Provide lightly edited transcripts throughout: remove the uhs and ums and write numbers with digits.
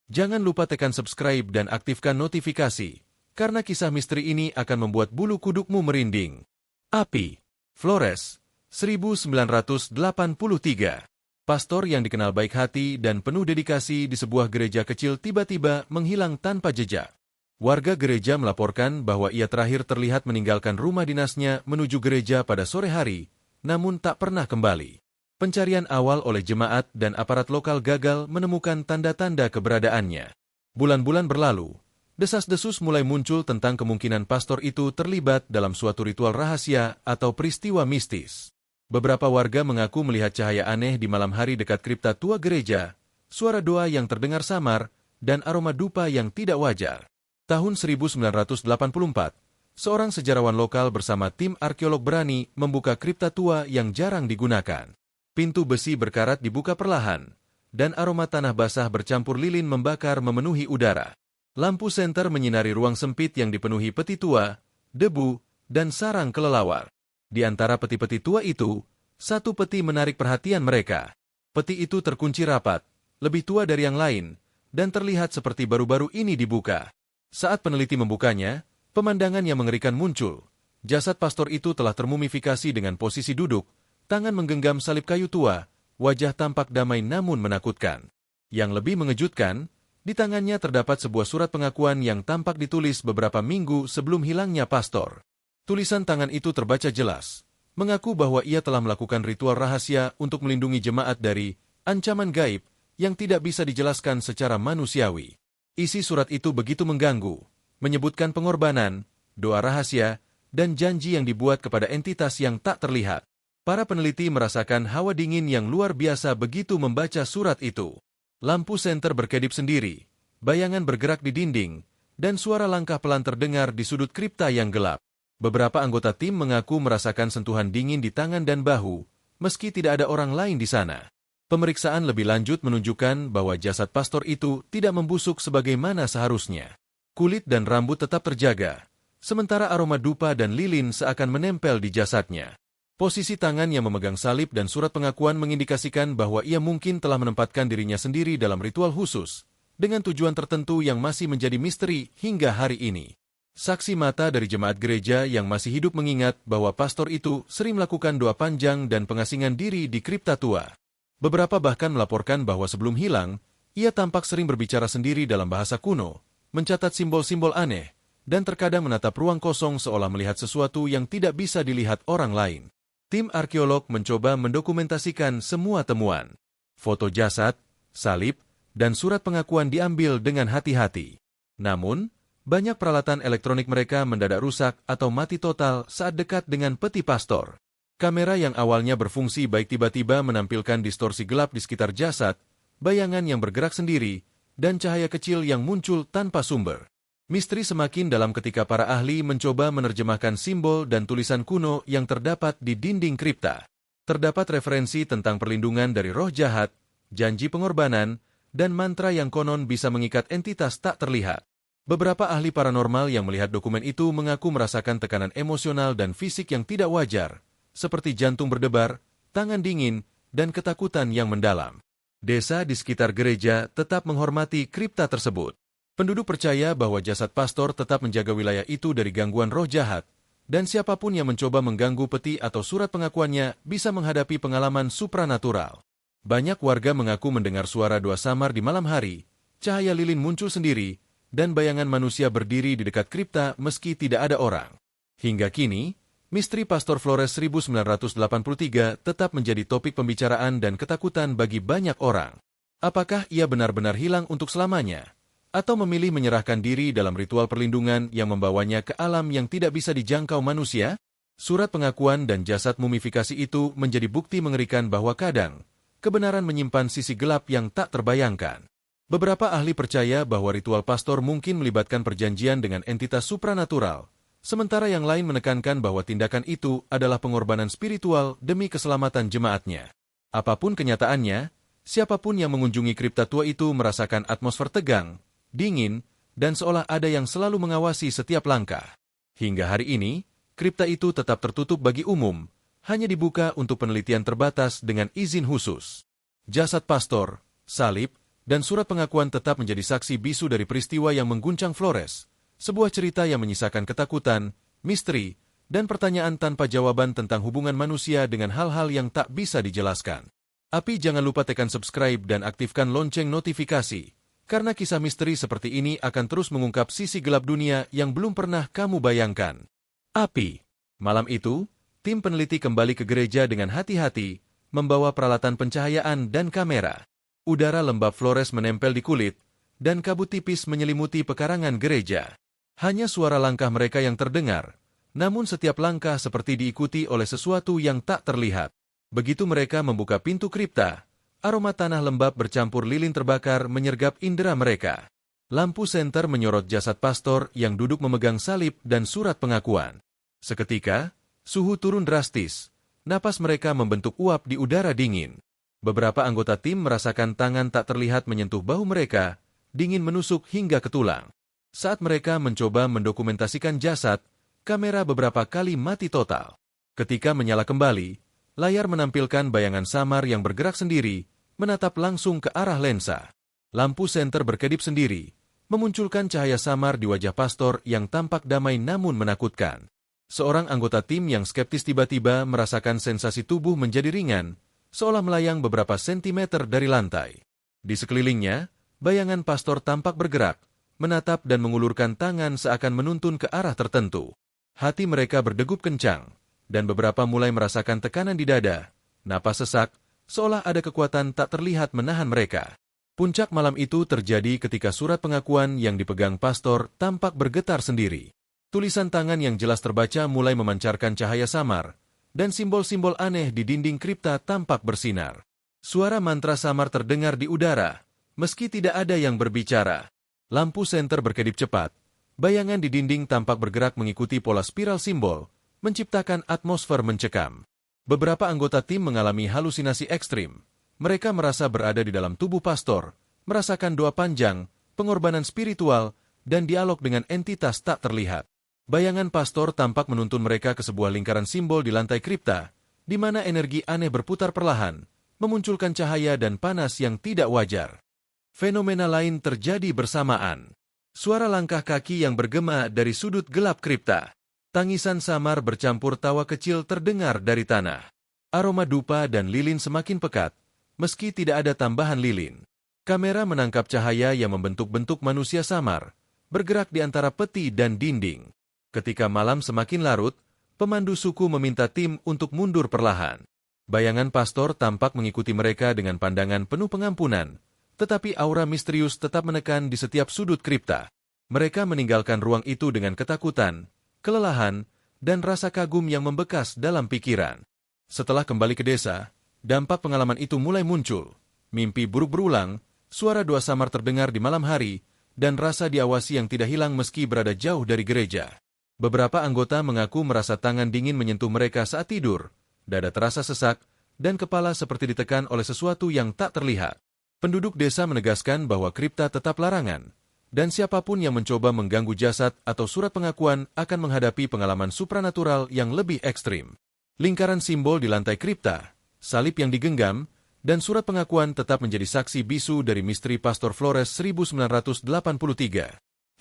Jangan lupa tekan subscribe dan aktifkan notifikasi, karena kisah misteri ini akan membuat bulu kudukmu merinding. Api, Flores, 1983. Pastor yang dikenal baik hati dan penuh dedikasi di sebuah gereja kecil tiba-tiba menghilang tanpa jejak. Warga gereja melaporkan bahwa ia terakhir terlihat meninggalkan rumah dinasnya menuju gereja pada sore hari, namun tak pernah kembali. Pencarian awal oleh jemaat dan aparat lokal gagal menemukan tanda-tanda keberadaannya. Bulan-bulan berlalu, desas-desus mulai muncul tentang kemungkinan pastor itu terlibat dalam suatu ritual rahasia atau peristiwa mistis. Beberapa warga mengaku melihat cahaya aneh di malam hari dekat kripta tua gereja, suara doa yang terdengar samar, dan aroma dupa yang tidak wajar. Tahun 1984, seorang sejarawan lokal bersama tim arkeolog berani membuka kripta tua yang jarang digunakan. Pintu besi berkarat dibuka perlahan, dan aroma tanah basah bercampur lilin membakar memenuhi udara. Lampu senter menyinari ruang sempit yang dipenuhi peti tua, debu, dan sarang kelelawar. Di antara peti-peti tua itu, satu peti menarik perhatian mereka. Peti itu terkunci rapat, lebih tua dari yang lain, dan terlihat seperti baru-baru ini dibuka. Saat peneliti membukanya, pemandangan yang mengerikan muncul. Jasad pastor itu telah termumifikasi dengan posisi duduk, tangan menggenggam salib kayu tua, wajah tampak damai namun menakutkan. Yang lebih mengejutkan, di tangannya terdapat sebuah surat pengakuan yang tampak ditulis beberapa minggu sebelum hilangnya pastor. Tulisan tangan itu terbaca jelas, mengaku bahwa ia telah melakukan ritual rahasia untuk melindungi jemaat dari ancaman gaib yang tidak bisa dijelaskan secara manusiawi. Isi surat itu begitu mengganggu, menyebutkan pengorbanan, doa rahasia, dan janji yang dibuat kepada entitas yang tak terlihat. Para peneliti merasakan hawa dingin yang luar biasa begitu membaca surat itu. Lampu senter berkedip sendiri, bayangan bergerak di dinding, dan suara langkah pelan terdengar di sudut kripta yang gelap. Beberapa anggota tim mengaku merasakan sentuhan dingin di tangan dan bahu, meski tidak ada orang lain di sana. Pemeriksaan lebih lanjut menunjukkan bahwa jasad pastor itu tidak membusuk sebagaimana seharusnya. Kulit dan rambut tetap terjaga, sementara aroma dupa dan lilin seakan menempel di jasadnya. Posisi tangan yang memegang salib dan surat pengakuan mengindikasikan bahwa ia mungkin telah menempatkan dirinya sendiri dalam ritual khusus, dengan tujuan tertentu yang masih menjadi misteri hingga hari ini. Saksi mata dari jemaat gereja yang masih hidup mengingat bahwa pastor itu sering melakukan doa panjang dan pengasingan diri di kripta tua. Beberapa bahkan melaporkan bahwa sebelum hilang, ia tampak sering berbicara sendiri dalam bahasa kuno, mencatat simbol-simbol aneh, dan terkadang menatap ruang kosong seolah melihat sesuatu yang tidak bisa dilihat orang lain. Tim arkeolog mencoba mendokumentasikan semua temuan. Foto jasad, salib, dan surat pengakuan diambil dengan hati-hati. Namun, banyak peralatan elektronik mereka mendadak rusak atau mati total saat dekat dengan peti pastor. Kamera yang awalnya berfungsi baik tiba-tiba menampilkan distorsi gelap di sekitar jasad, bayangan yang bergerak sendiri, dan cahaya kecil yang muncul tanpa sumber. Misteri semakin dalam ketika para ahli mencoba menerjemahkan simbol dan tulisan kuno yang terdapat di dinding kripta. Terdapat referensi tentang perlindungan dari roh jahat, janji pengorbanan, dan mantra yang konon bisa mengikat entitas tak terlihat. Beberapa ahli paranormal yang melihat dokumen itu mengaku merasakan tekanan emosional dan fisik yang tidak wajar, seperti jantung berdebar, tangan dingin, dan ketakutan yang mendalam. Desa di sekitar gereja tetap menghormati kripta tersebut. Penduduk percaya bahwa jasad pastor tetap menjaga wilayah itu dari gangguan roh jahat, dan siapapun yang mencoba mengganggu peti atau surat pengakuannya bisa menghadapi pengalaman supranatural. Banyak warga mengaku mendengar suara doa samar di malam hari, cahaya lilin muncul sendiri, dan bayangan manusia berdiri di dekat kripta meski tidak ada orang. Hingga kini, misteri Pastor Flores 1983 tetap menjadi topik pembicaraan dan ketakutan bagi banyak orang. Apakah ia benar-benar hilang untuk selamanya? Atau memilih menyerahkan diri dalam ritual perlindungan yang membawanya ke alam yang tidak bisa dijangkau manusia? Surat pengakuan dan jasad mumifikasi itu menjadi bukti mengerikan bahwa kadang, kebenaran menyimpan sisi gelap yang tak terbayangkan. Beberapa ahli percaya bahwa ritual pastor mungkin melibatkan perjanjian dengan entitas supranatural, sementara yang lain menekankan bahwa tindakan itu adalah pengorbanan spiritual demi keselamatan jemaatnya. Apapun kenyataannya, siapapun yang mengunjungi kripta tua itu merasakan atmosfer tegang, dingin, dan seolah ada yang selalu mengawasi setiap langkah. Hingga hari ini, kripta itu tetap tertutup bagi umum, hanya dibuka untuk penelitian terbatas dengan izin khusus. Jasad pastor, salib, Dan surat pengakuan tetap menjadi saksi bisu dari peristiwa yang mengguncang Flores, sebuah cerita yang menyisakan ketakutan, misteri, dan pertanyaan tanpa jawaban tentang hubungan manusia dengan hal-hal yang tak bisa dijelaskan. Tapi jangan lupa tekan subscribe dan aktifkan lonceng notifikasi, karena kisah misteri seperti ini akan terus mengungkap sisi gelap dunia yang belum pernah kamu bayangkan. Api. Malam itu, tim peneliti kembali ke gereja dengan hati-hati, membawa peralatan pencahayaan dan kamera. Udara lembab Flores menempel di kulit, dan kabut tipis menyelimuti pekarangan gereja. Hanya suara langkah mereka yang terdengar, namun setiap langkah seperti diikuti oleh sesuatu yang tak terlihat. Begitu mereka membuka pintu kripta, aroma tanah lembab bercampur lilin terbakar menyergap indera mereka. Lampu senter menyorot jasad pastor yang duduk memegang salib dan surat pengakuan. Seketika, suhu turun drastis, napas mereka membentuk uap di udara dingin. Beberapa anggota tim merasakan tangan tak terlihat menyentuh bahu mereka, dingin menusuk hingga ke tulang. Saat mereka mencoba mendokumentasikan jasad, kamera beberapa kali mati total. Ketika menyala kembali, layar menampilkan bayangan samar yang bergerak sendiri, menatap langsung ke arah lensa. Lampu senter berkedip sendiri, memunculkan cahaya samar di wajah pastor yang tampak damai namun menakutkan. Seorang anggota tim yang skeptis tiba-tiba merasakan sensasi tubuh menjadi ringan, seolah melayang beberapa sentimeter dari lantai. Di sekelilingnya, bayangan pastor tampak bergerak, menatap dan mengulurkan tangan seakan menuntun ke arah tertentu. Hati mereka berdegup kencang, dan beberapa mulai merasakan tekanan di dada, napas sesak, seolah ada kekuatan tak terlihat menahan mereka. Puncak malam itu terjadi ketika surat pengakuan yang dipegang pastor tampak bergetar sendiri. Tulisan tangan yang jelas terbaca mulai memancarkan cahaya samar, dan simbol-simbol aneh di dinding kripta tampak bersinar. Suara mantra samar terdengar di udara, meski tidak ada yang berbicara. Lampu senter berkedip cepat, bayangan di dinding tampak bergerak mengikuti pola spiral simbol, menciptakan atmosfer mencekam. Beberapa anggota tim mengalami halusinasi ekstrim. Mereka merasa berada di dalam tubuh pastor, merasakan doa panjang, pengorbanan spiritual, dan dialog dengan entitas tak terlihat. Bayangan pastor tampak menuntun mereka ke sebuah lingkaran simbol di lantai kripta, di mana energi aneh berputar perlahan, memunculkan cahaya dan panas yang tidak wajar. Fenomena lain terjadi bersamaan. Suara langkah kaki yang bergema dari sudut gelap kripta. Tangisan samar bercampur tawa kecil terdengar dari tanah. Aroma dupa dan lilin semakin pekat, meski tidak ada tambahan lilin. Kamera menangkap cahaya yang membentuk-bentuk manusia samar, bergerak di antara peti dan dinding. Ketika malam semakin larut, pemandu suku meminta tim untuk mundur perlahan. Bayangan pastor tampak mengikuti mereka dengan pandangan penuh pengampunan, tetapi aura misterius tetap menekan di setiap sudut kripta. Mereka meninggalkan ruang itu dengan ketakutan, kelelahan, dan rasa kagum yang membekas dalam pikiran. Setelah kembali ke desa, dampak pengalaman itu mulai muncul. Mimpi buruk berulang, suara doa samar terdengar di malam hari, dan rasa diawasi yang tidak hilang meski berada jauh dari gereja. Beberapa anggota mengaku merasa tangan dingin menyentuh mereka saat tidur, dada terasa sesak, dan kepala seperti ditekan oleh sesuatu yang tak terlihat. Penduduk desa menegaskan bahwa kripta tetap larangan, dan siapapun yang mencoba mengganggu jasad atau surat pengakuan akan menghadapi pengalaman supranatural yang lebih ekstrim. Lingkaran simbol di lantai kripta, salib yang digenggam, dan surat pengakuan tetap menjadi saksi bisu dari misteri Pastor Flores 1983.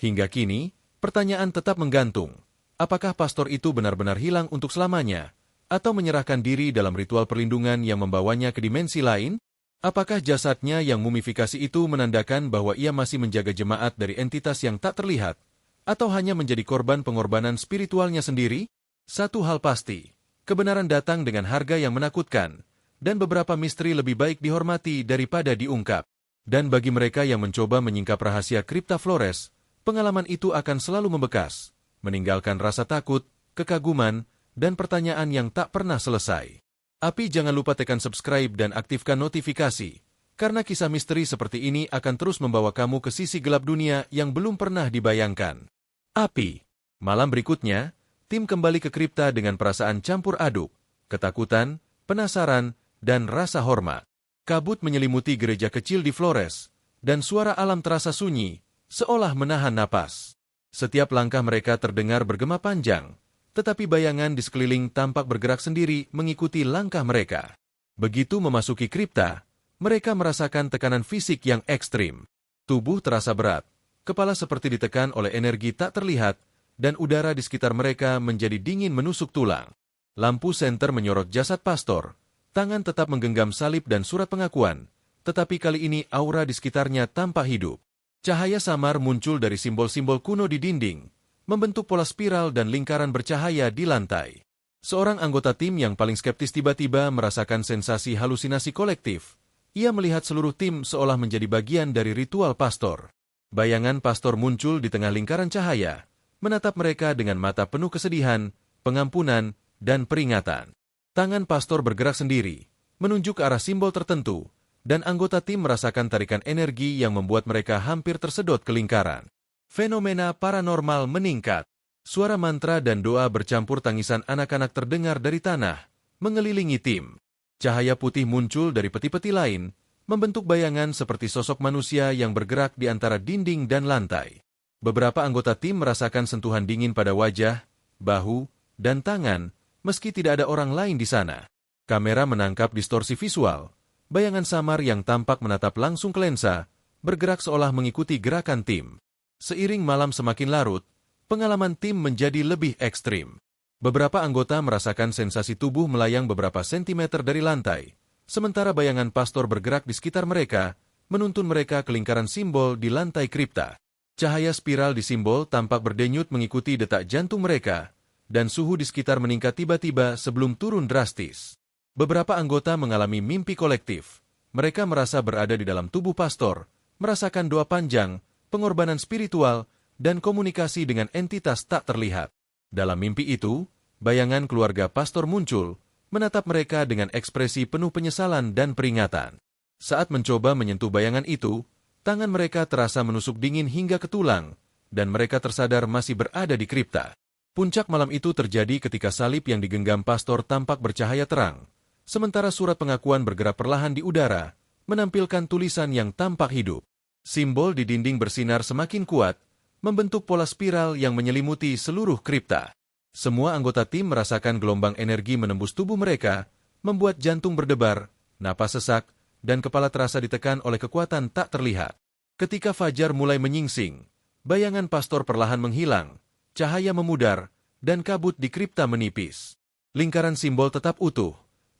Hingga kini, pertanyaan tetap menggantung. Apakah pastor itu benar-benar hilang untuk selamanya, atau menyerahkan diri dalam ritual perlindungan yang membawanya ke dimensi lain? Apakah jasadnya yang mumifikasi itu menandakan bahwa ia masih menjaga jemaat dari entitas yang tak terlihat, atau hanya menjadi korban pengorbanan spiritualnya sendiri? Satu hal pasti, kebenaran datang dengan harga yang menakutkan, dan beberapa misteri lebih baik dihormati daripada diungkap. Dan bagi mereka yang mencoba menyingkap rahasia kripta Flores, pengalaman itu akan selalu membekas, meninggalkan rasa takut, kekaguman, dan pertanyaan yang tak pernah selesai. Tapi jangan lupa tekan subscribe dan aktifkan notifikasi, karena kisah misteri seperti ini akan terus membawa kamu ke sisi gelap dunia yang belum pernah dibayangkan. Api. Malam berikutnya, tim kembali ke kripta dengan perasaan campur aduk, ketakutan, penasaran, dan rasa hormat. Kabut menyelimuti gereja kecil di Flores, dan suara alam terasa sunyi, seolah menahan napas. Setiap langkah mereka terdengar bergema panjang, tetapi bayangan di sekeliling tampak bergerak sendiri mengikuti langkah mereka. Begitu memasuki kripta, Mereka merasakan tekanan fisik yang ekstrim. Tubuh terasa berat, kepala seperti ditekan oleh energi tak terlihat, dan udara di sekitar mereka menjadi dingin menusuk tulang. Lampu senter menyorot jasad pastor, tangan tetap menggenggam salib dan surat pengakuan, tetapi kali ini aura di sekitarnya tampak hidup. Cahaya samar muncul dari simbol-simbol kuno di dinding, membentuk pola spiral dan lingkaran bercahaya di lantai. Seorang anggota tim yang paling skeptis tiba-tiba merasakan sensasi halusinasi kolektif. Ia melihat seluruh tim seolah menjadi bagian dari ritual pastor. Bayangan pastor muncul di tengah lingkaran cahaya, menatap mereka dengan mata penuh kesedihan, pengampunan, dan peringatan. Tangan pastor bergerak sendiri, menunjuk ke arah simbol tertentu, dan anggota tim merasakan tarikan energi yang membuat mereka hampir tersedot ke lingkaran. Fenomena paranormal meningkat. Suara mantra dan doa bercampur tangisan anak-anak terdengar dari tanah, mengelilingi tim. Cahaya putih muncul dari peti-peti lain, membentuk bayangan seperti sosok manusia yang bergerak di antara dinding dan lantai. Beberapa anggota tim merasakan sentuhan dingin pada wajah, bahu, dan tangan, meski tidak ada orang lain di sana. Kamera menangkap distorsi visual, bayangan samar yang tampak menatap langsung ke lensa, bergerak seolah mengikuti gerakan tim. Seiring malam semakin larut, pengalaman tim menjadi lebih ekstrim. Beberapa anggota merasakan sensasi tubuh melayang beberapa sentimeter dari lantai, sementara bayangan pastor bergerak di sekitar mereka, menuntun mereka ke lingkaran simbol di lantai kripta. Cahaya spiral di simbol tampak berdenyut mengikuti detak jantung mereka, dan suhu di sekitar meningkat tiba-tiba sebelum turun drastis. Beberapa anggota mengalami mimpi kolektif. Mereka merasa berada di dalam tubuh pastor, merasakan doa panjang, pengorbanan spiritual, dan komunikasi dengan entitas tak terlihat. Dalam mimpi itu, bayangan keluarga pastor muncul, menatap mereka dengan ekspresi penuh penyesalan dan peringatan. Saat mencoba menyentuh bayangan itu, tangan mereka terasa menusuk dingin hingga ke tulang, dan mereka tersadar masih berada di kripta. Puncak malam itu terjadi ketika salib yang digenggam pastor tampak bercahaya terang, sementara surat pengakuan bergerak perlahan di udara, menampilkan tulisan yang tampak hidup. Simbol di dinding bersinar semakin kuat, membentuk pola spiral yang menyelimuti seluruh kripta. Semua anggota tim merasakan gelombang energi menembus tubuh mereka, membuat jantung berdebar, napas sesak, dan kepala terasa ditekan oleh kekuatan tak terlihat. Ketika fajar mulai menyingsing, bayangan pastor perlahan menghilang, cahaya memudar, dan kabut di kripta menipis. Lingkaran simbol tetap utuh,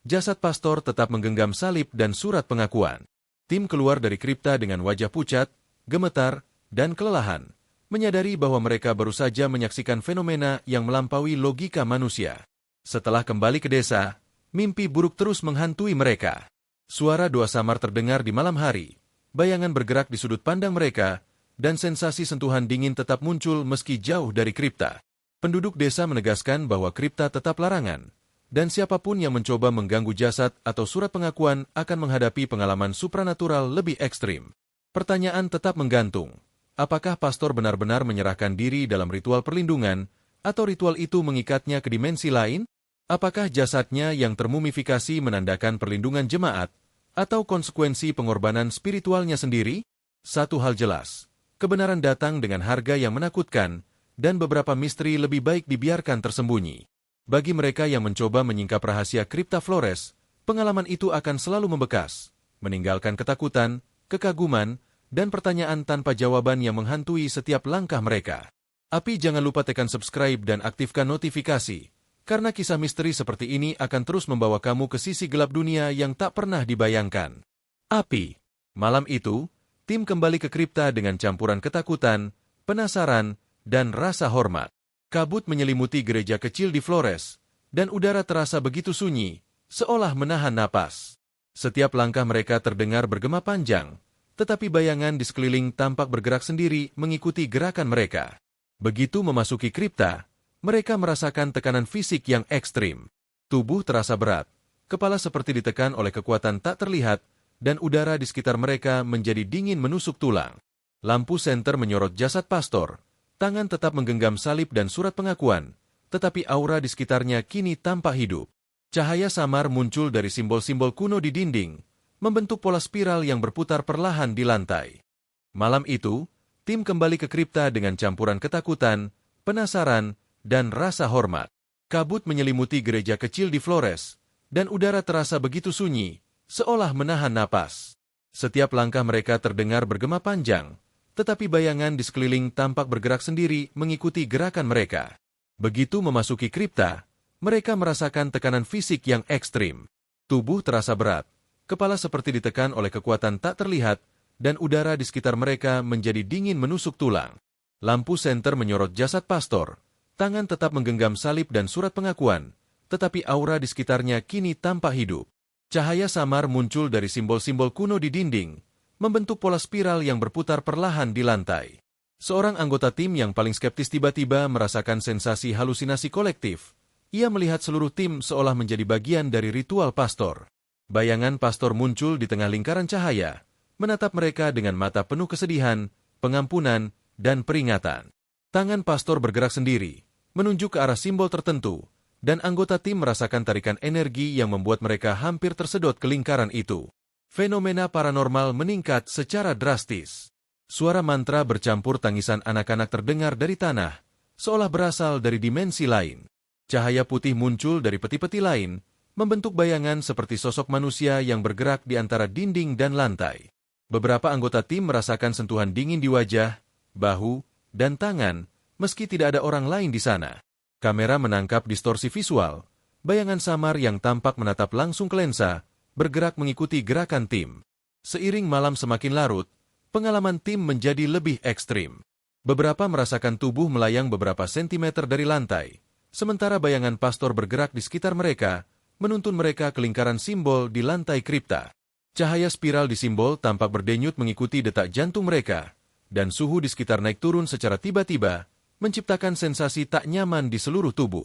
jasad pastor tetap menggenggam salib dan surat pengakuan. Tim keluar dari kripta dengan wajah pucat, gemetar, dan kelelahan, menyadari bahwa mereka baru saja menyaksikan fenomena yang melampaui logika manusia. Setelah kembali ke desa, mimpi buruk terus menghantui mereka. Suara doa samar terdengar di malam hari, bayangan bergerak di sudut pandang mereka, dan sensasi sentuhan dingin tetap muncul meski jauh dari kripta. Penduduk desa menegaskan bahwa kripta tetap larangan, dan siapapun yang mencoba mengganggu jasad atau surat pengakuan akan menghadapi pengalaman supranatural lebih ekstrim. Pertanyaan tetap menggantung. Apakah pastor benar-benar menyerahkan diri dalam ritual perlindungan, atau ritual itu mengikatnya ke dimensi lain? Apakah jasadnya yang termumifikasi menandakan perlindungan jemaat, atau konsekuensi pengorbanan spiritualnya sendiri? Satu hal jelas, kebenaran datang dengan harga yang menakutkan, dan beberapa misteri lebih baik dibiarkan tersembunyi. Bagi mereka yang mencoba menyingkap rahasia kripta Flores, pengalaman itu akan selalu membekas, meninggalkan ketakutan, kekaguman, dan pertanyaan tanpa jawaban yang menghantui setiap langkah mereka. Tapi jangan lupa tekan subscribe dan aktifkan notifikasi, karena kisah misteri seperti ini akan terus membawa kamu ke sisi gelap dunia yang tak pernah dibayangkan. Api. Malam itu, tim kembali ke kripta dengan campuran ketakutan, penasaran, dan rasa hormat. Kabut menyelimuti gereja kecil di Flores, dan udara terasa begitu sunyi, seolah menahan napas. Setiap langkah mereka terdengar bergema panjang, tetapi bayangan di sekeliling tampak bergerak sendiri mengikuti gerakan mereka. Begitu memasuki kripta, mereka merasakan tekanan fisik yang ekstrim. Tubuh terasa berat, kepala seperti ditekan oleh kekuatan tak terlihat, dan udara di sekitar mereka menjadi dingin menusuk tulang. Lampu senter menyorot jasad pastor, tangan tetap menggenggam salib dan surat pengakuan, tetapi aura di sekitarnya kini tampak hidup. Cahaya samar muncul dari simbol-simbol kuno di dinding, membentuk pola spiral yang berputar perlahan di lantai. Malam itu, tim kembali ke kripta dengan campuran ketakutan, penasaran, dan rasa hormat. Kabut menyelimuti gereja kecil di Flores, dan udara terasa begitu sunyi, seolah menahan napas. Setiap langkah mereka terdengar bergema panjang, tetapi bayangan di sekeliling tampak bergerak sendiri mengikuti gerakan mereka. Begitu memasuki kripta, mereka merasakan tekanan fisik yang ekstrim. Tubuh terasa berat, kepala seperti ditekan oleh kekuatan tak terlihat, dan udara di sekitar mereka menjadi dingin menusuk tulang. Lampu senter menyorot jasad pastor, tangan tetap menggenggam salib dan surat pengakuan, tetapi aura di sekitarnya kini tampak hidup. Cahaya samar muncul dari simbol-simbol kuno di dinding, membentuk pola spiral yang berputar perlahan di lantai. Seorang anggota tim yang paling skeptis tiba-tiba merasakan sensasi halusinasi kolektif. Ia melihat seluruh tim seolah menjadi bagian dari ritual pastor. Bayangan pastor muncul di tengah lingkaran cahaya, menatap mereka dengan mata penuh kesedihan, pengampunan, dan peringatan. Tangan pastor bergerak sendiri, menunjuk ke arah simbol tertentu, dan anggota tim merasakan tarikan energi yang membuat mereka hampir tersedot ke lingkaran itu. Fenomena paranormal meningkat secara drastis. Suara mantra bercampur tangisan anak-anak terdengar dari tanah, seolah berasal dari dimensi lain. Cahaya putih muncul dari peti-peti lain, membentuk bayangan seperti sosok manusia yang bergerak di antara dinding dan lantai. Beberapa anggota tim merasakan sentuhan dingin di wajah, bahu, dan tangan, meski tidak ada orang lain di sana. Kamera menangkap distorsi visual, bayangan samar yang tampak menatap langsung ke lensa, bergerak mengikuti gerakan tim. Seiring malam semakin larut, pengalaman tim menjadi lebih ekstrim. Beberapa merasakan tubuh melayang beberapa sentimeter dari lantai, sementara bayangan pastor bergerak di sekitar mereka, menuntun mereka ke lingkaran simbol di lantai kripta. Cahaya spiral di simbol tampak berdenyut mengikuti detak jantung mereka, dan suhu di sekitar naik turun secara tiba-tiba, menciptakan sensasi tak nyaman di seluruh tubuh.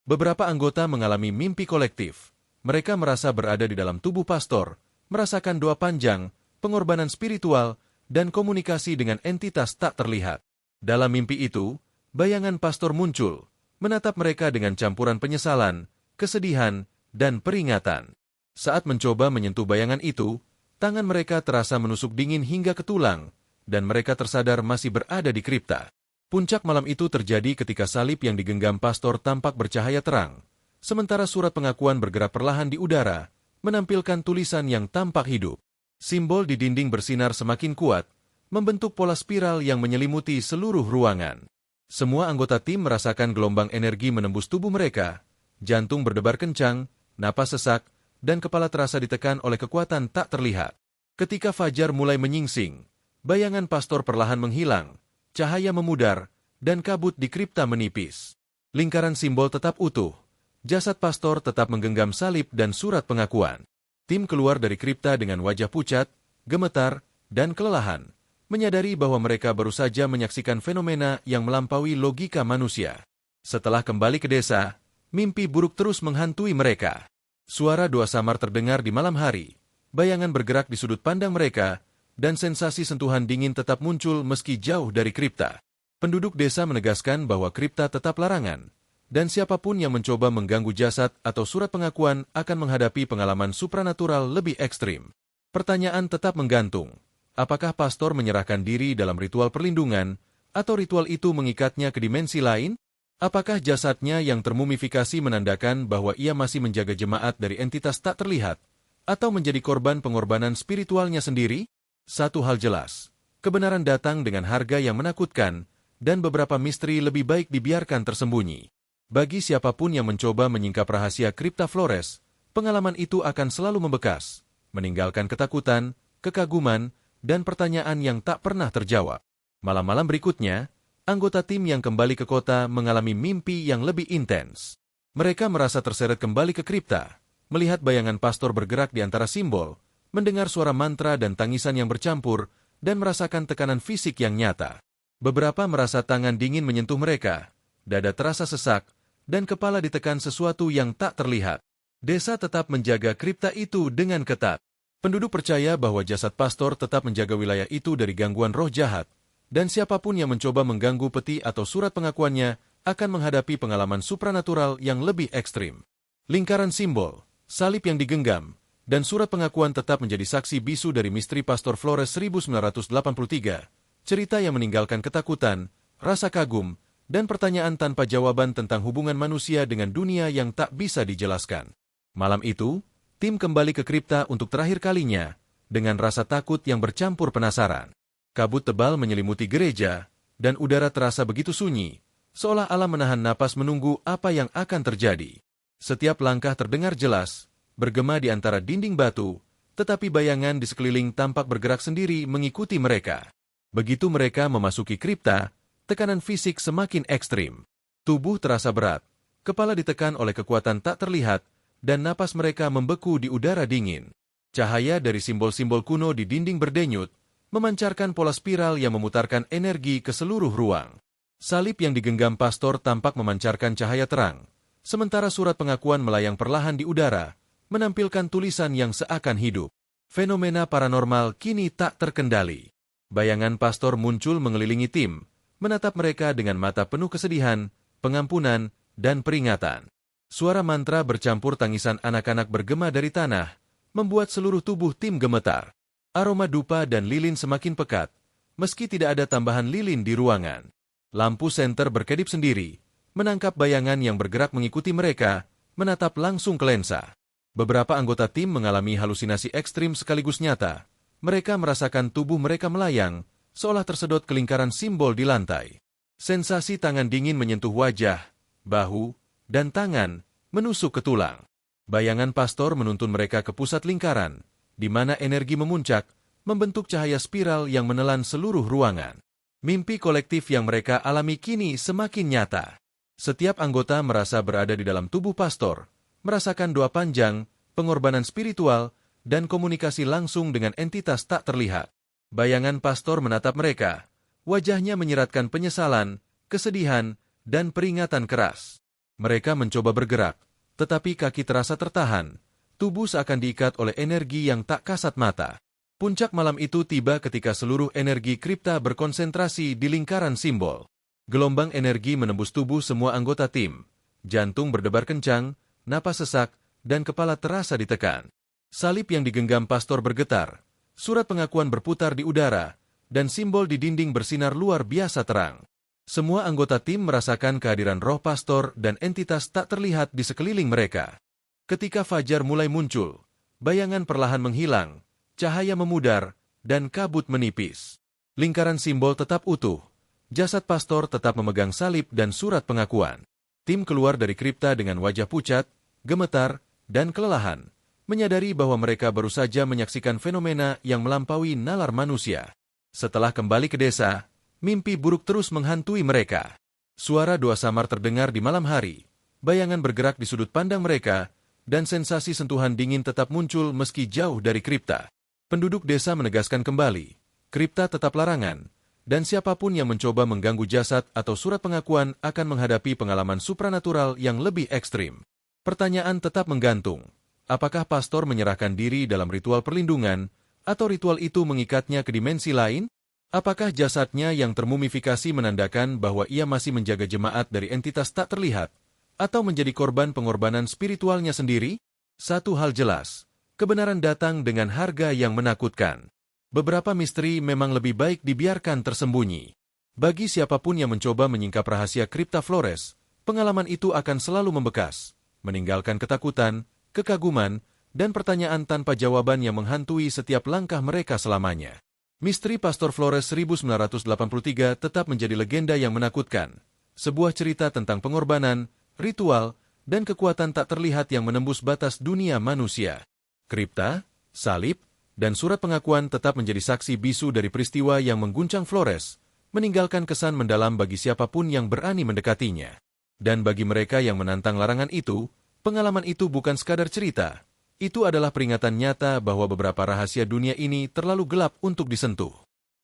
Beberapa anggota mengalami mimpi kolektif. Mereka merasa berada di dalam tubuh pastor, merasakan doa panjang, pengorbanan spiritual, dan komunikasi dengan entitas tak terlihat. Dalam mimpi itu, bayangan pastor muncul, menatap mereka dengan campuran penyesalan, kesedihan, dan peringatan. Saat mencoba menyentuh bayangan itu, tangan mereka terasa menusuk dingin hingga ke tulang, dan mereka tersadar masih berada di kripta. Puncak malam itu terjadi ketika salib yang digenggam pastor tampak bercahaya terang, sementara surat pengakuan bergerak perlahan di udara, menampilkan tulisan yang tampak hidup. Simbol di dinding bersinar semakin kuat, membentuk pola spiral yang menyelimuti seluruh ruangan. Semua anggota tim merasakan gelombang energi menembus tubuh mereka, jantung berdebar kencang, napas sesak, dan kepala terasa ditekan oleh kekuatan tak terlihat. Ketika fajar mulai menyingsing, bayangan pastor perlahan menghilang, cahaya memudar, dan kabut di kripta menipis. Lingkaran simbol tetap utuh, jasad pastor tetap menggenggam salib dan surat pengakuan. Tim keluar dari kripta dengan wajah pucat, gemetar, dan kelelahan, menyadari bahwa mereka baru saja menyaksikan fenomena yang melampaui logika manusia. Setelah kembali ke desa, mimpi buruk terus menghantui mereka. Suara doa samar terdengar di malam hari, bayangan bergerak di sudut pandang mereka, dan sensasi sentuhan dingin tetap muncul meski jauh dari kripta. Penduduk desa menegaskan bahwa kripta tetap larangan, dan siapapun yang mencoba mengganggu jasad atau surat pengakuan akan menghadapi pengalaman supranatural lebih ekstrim. Pertanyaan tetap menggantung. Apakah pastor menyerahkan diri dalam ritual perlindungan, atau ritual itu mengikatnya ke dimensi lain? Apakah jasadnya yang termumifikasi menandakan bahwa ia masih menjaga jemaat dari entitas tak terlihat, atau menjadi korban pengorbanan spiritualnya sendiri? Satu hal jelas, kebenaran datang dengan harga yang menakutkan, dan beberapa misteri lebih baik dibiarkan tersembunyi. Bagi siapapun yang mencoba menyingkap rahasia kripta Flores, pengalaman itu akan selalu membekas, meninggalkan ketakutan, kekaguman, dan pertanyaan yang tak pernah terjawab. Malam-malam berikutnya, anggota tim yang kembali ke kota mengalami mimpi yang lebih intens. Mereka merasa terseret kembali ke kripta, melihat bayangan pastor bergerak di antara simbol, mendengar suara mantra dan tangisan yang bercampur, dan merasakan tekanan fisik yang nyata. Beberapa merasa tangan dingin menyentuh mereka, dada terasa sesak, dan kepala ditekan sesuatu yang tak terlihat. Desa tetap menjaga kripta itu dengan ketat. Penduduk percaya bahwa jasad pastor tetap menjaga wilayah itu dari gangguan roh jahat, dan siapapun yang mencoba mengganggu peti atau surat pengakuannya akan menghadapi pengalaman supranatural yang lebih ekstrim. Lingkaran simbol, salib yang digenggam, dan surat pengakuan tetap menjadi saksi bisu dari misteri Pastor Flores 1983, cerita yang meninggalkan ketakutan, rasa kagum, dan pertanyaan tanpa jawaban tentang hubungan manusia dengan dunia yang tak bisa dijelaskan. Malam itu, Tim kembali ke kripta untuk terakhir kalinya, dengan rasa takut yang bercampur penasaran. Kabut tebal menyelimuti gereja, dan udara terasa begitu sunyi, seolah alam menahan napas menunggu apa yang akan terjadi. Setiap langkah terdengar jelas, bergema di antara dinding batu, tetapi bayangan di sekeliling tampak bergerak sendiri mengikuti mereka. Begitu mereka memasuki kripta, tekanan fisik semakin ekstrim. Tubuh terasa berat, kepala ditekan oleh kekuatan tak terlihat, dan napas mereka membeku di udara dingin. Cahaya dari simbol-simbol kuno di dinding berdenyut, memancarkan pola spiral yang memutarkan energi ke seluruh ruang. Salib yang digenggam pastor tampak memancarkan cahaya terang, sementara surat pengakuan melayang perlahan di udara, menampilkan tulisan yang seakan hidup. Fenomena paranormal kini tak terkendali. Bayangan pastor muncul mengelilingi tim, menatap mereka dengan mata penuh kesedihan, pengampunan, dan peringatan. Suara mantra bercampur tangisan anak-anak bergema dari tanah, membuat seluruh tubuh tim gemetar. Aroma dupa dan lilin semakin pekat, meski tidak ada tambahan lilin di ruangan. Lampu senter berkedip sendiri, menangkap bayangan yang bergerak mengikuti mereka, menatap langsung ke lensa. Beberapa anggota tim mengalami halusinasi ekstrim sekaligus nyata. Mereka merasakan tubuh mereka melayang, seolah tersedot ke lingkaran simbol di lantai. Sensasi tangan dingin menyentuh wajah, bahu, dan tangan, menusuk ke tulang. Bayangan pastor menuntun mereka ke pusat lingkaran, di mana energi memuncak, membentuk cahaya spiral yang menelan seluruh ruangan. Mimpi kolektif yang mereka alami kini semakin nyata. Setiap anggota merasa berada di dalam tubuh pastor, merasakan doa panjang, pengorbanan spiritual, dan komunikasi langsung dengan entitas tak terlihat. Bayangan pastor menatap mereka, wajahnya menyiratkan penyesalan, kesedihan, dan peringatan keras. Mereka mencoba bergerak, tetapi kaki terasa tertahan, tubuh seakan diikat oleh energi yang tak kasat mata. Puncak malam itu tiba ketika seluruh energi kripta berkonsentrasi di lingkaran simbol. Gelombang energi menembus tubuh semua anggota tim. Jantung berdebar kencang, napas sesak, dan kepala terasa ditekan. Salib yang digenggam pastor bergetar, surat pengakuan berputar di udara, dan simbol di dinding bersinar luar biasa terang. Semua anggota tim merasakan kehadiran roh pastor dan entitas tak terlihat di sekeliling mereka. Ketika fajar mulai muncul, bayangan perlahan menghilang, cahaya memudar, dan kabut menipis. Lingkaran simbol tetap utuh, jasad pastor tetap memegang salib dan surat pengakuan. Tim keluar dari kripta dengan wajah pucat, gemetar, dan kelelahan, menyadari bahwa mereka baru saja menyaksikan fenomena yang melampaui nalar manusia. Setelah kembali ke desa, mimpi buruk terus menghantui mereka. Suara doa samar terdengar di malam hari, bayangan bergerak di sudut pandang mereka, dan sensasi sentuhan dingin tetap muncul meski jauh dari kripta. Penduduk desa menegaskan kembali, kripta tetap larangan, dan siapapun yang mencoba mengganggu jasad atau surat pengakuan akan menghadapi pengalaman supranatural yang lebih ekstrim. Pertanyaan tetap menggantung, apakah pastor menyerahkan diri dalam ritual perlindungan, atau ritual itu mengikatnya ke dimensi lain? Apakah jasadnya yang termumifikasi menandakan bahwa ia masih menjaga jemaat dari entitas tak terlihat, atau menjadi korban pengorbanan spiritualnya sendiri? Satu hal jelas, kebenaran datang dengan harga yang menakutkan. Beberapa misteri memang lebih baik dibiarkan tersembunyi. Bagi siapapun yang mencoba menyingkap rahasia kripta Flores, pengalaman itu akan selalu membekas, meninggalkan ketakutan, kekaguman, dan pertanyaan tanpa jawaban yang menghantui setiap langkah mereka selamanya. Misteri Pastor Flores 1983 tetap menjadi legenda yang menakutkan. Sebuah cerita tentang pengorbanan, ritual, dan kekuatan tak terlihat yang menembus batas dunia manusia. Kripta, salib, dan surat pengakuan tetap menjadi saksi bisu dari peristiwa yang mengguncang Flores, meninggalkan kesan mendalam bagi siapapun yang berani mendekatinya. Dan bagi mereka yang menantang larangan itu, pengalaman itu bukan sekadar cerita. Itu adalah peringatan nyata bahwa beberapa rahasia dunia ini terlalu gelap untuk disentuh.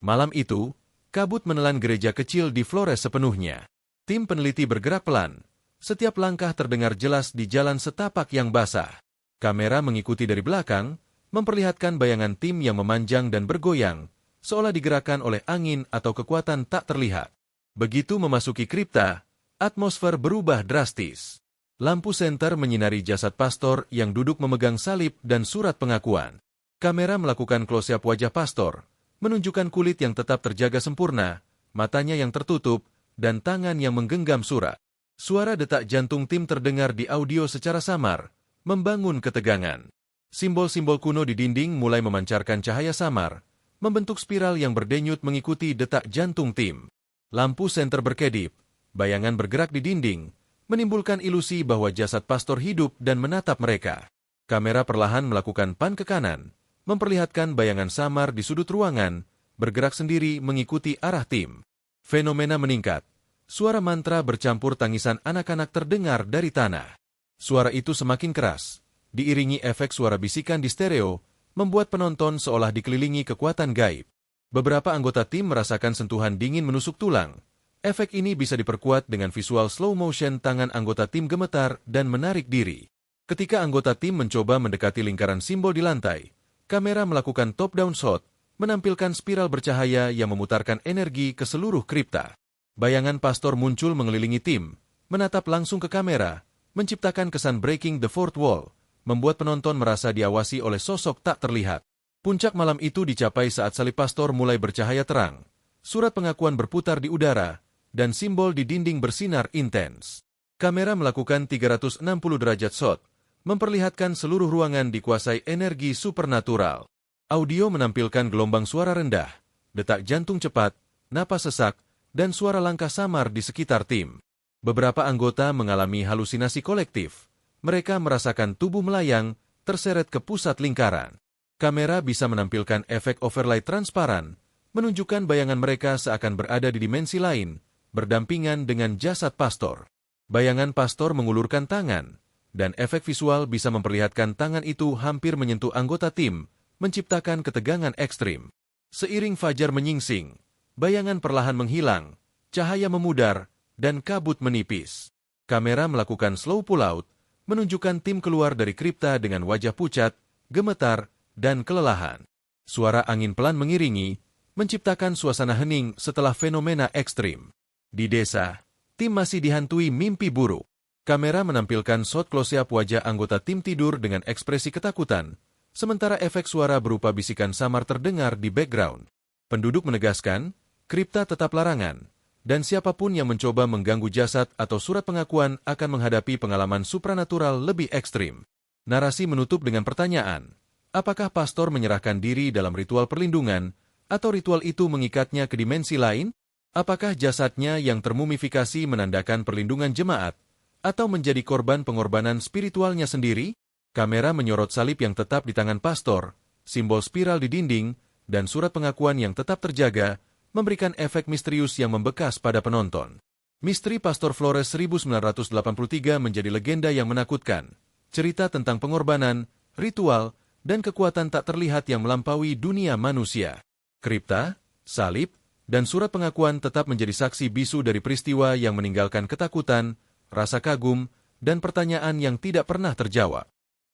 Malam itu, kabut menelan gereja kecil di Flores sepenuhnya. Tim peneliti bergerak pelan. Setiap langkah terdengar jelas di jalan setapak yang basah. Kamera mengikuti dari belakang, memperlihatkan bayangan tim yang memanjang dan bergoyang, seolah digerakkan oleh angin atau kekuatan tak terlihat. Begitu memasuki kripta, atmosfer berubah drastis. Lampu senter menyinari jasad pastor yang duduk memegang salib dan surat pengakuan. Kamera melakukan close-up wajah pastor, menunjukkan kulit yang tetap terjaga sempurna, matanya yang tertutup, dan tangan yang menggenggam surat. Suara detak jantung tim terdengar di audio secara samar, membangun ketegangan. Simbol-simbol kuno di dinding mulai memancarkan cahaya samar, membentuk spiral yang berdenyut mengikuti detak jantung tim. Lampu senter berkedip, bayangan bergerak di dinding, menimbulkan ilusi bahwa jasad pastor hidup dan menatap mereka. Kamera perlahan melakukan pan ke kanan, memperlihatkan bayangan samar di sudut ruangan, bergerak sendiri mengikuti arah tim. Fenomena meningkat. Suara mantra bercampur tangisan anak-anak terdengar dari tanah. Suara itu semakin keras, diiringi efek suara bisikan di stereo, membuat penonton seolah dikelilingi kekuatan gaib. Beberapa anggota tim merasakan sentuhan dingin menusuk tulang. Efek ini bisa diperkuat dengan visual slow motion tangan anggota tim gemetar dan menarik diri. Ketika anggota tim mencoba mendekati lingkaran simbol di lantai, kamera melakukan top-down shot, menampilkan spiral bercahaya yang memutarkan energi ke seluruh kripta. Bayangan pastor muncul mengelilingi tim, menatap langsung ke kamera, menciptakan kesan breaking the fourth wall, membuat penonton merasa diawasi oleh sosok tak terlihat. Puncak malam itu dicapai saat salib pastor mulai bercahaya terang, surat pengakuan berputar di udara, dan simbol di dinding bersinar intens. Kamera melakukan 360 derajat shot, memperlihatkan seluruh ruangan dikuasai energi supernatural. Audio menampilkan gelombang suara rendah, detak jantung cepat, napas sesak, dan suara langkah samar di sekitar tim. Beberapa anggota mengalami halusinasi kolektif. Mereka merasakan tubuh melayang, terseret ke pusat lingkaran. Kamera bisa menampilkan efek overlay transparan, menunjukkan bayangan mereka seakan berada di dimensi lain, berdampingan dengan jasad pastor. Bayangan pastor mengulurkan tangan, dan efek visual bisa memperlihatkan tangan itu hampir menyentuh anggota tim, menciptakan ketegangan ekstrim. Seiring fajar menyingsing, bayangan perlahan menghilang, cahaya memudar, dan kabut menipis. Kamera melakukan slow pull-out, menunjukkan tim keluar dari kripta dengan wajah pucat, gemetar, dan kelelahan. Suara angin pelan mengiringi, menciptakan suasana hening setelah fenomena ekstrim. Di desa, tim masih dihantui mimpi buruk. Kamera menampilkan shot close-up wajah anggota tim tidur dengan ekspresi ketakutan, sementara efek suara berupa bisikan samar terdengar di background. Penduduk menegaskan, kripta tetap larangan, dan siapapun yang mencoba mengganggu jasad atau surat pengakuan akan menghadapi pengalaman supranatural lebih ekstrim. Narasi menutup dengan pertanyaan, apakah pastor menyerahkan diri dalam ritual perlindungan, atau ritual itu mengikatnya ke dimensi lain? Apakah jasadnya yang termumifikasi menandakan perlindungan jemaat, atau menjadi korban pengorbanan spiritualnya sendiri? Kamera menyorot salib yang tetap di tangan pastor, simbol spiral di dinding, dan surat pengakuan yang tetap terjaga, memberikan efek misterius yang membekas pada penonton. Misteri Pastor Flores 1983 menjadi legenda yang menakutkan, cerita tentang pengorbanan, ritual, dan kekuatan tak terlihat yang melampaui dunia manusia. Kripta, salib, dan surat pengakuan tetap menjadi saksi bisu dari peristiwa yang meninggalkan ketakutan, rasa kagum, dan pertanyaan yang tidak pernah terjawab.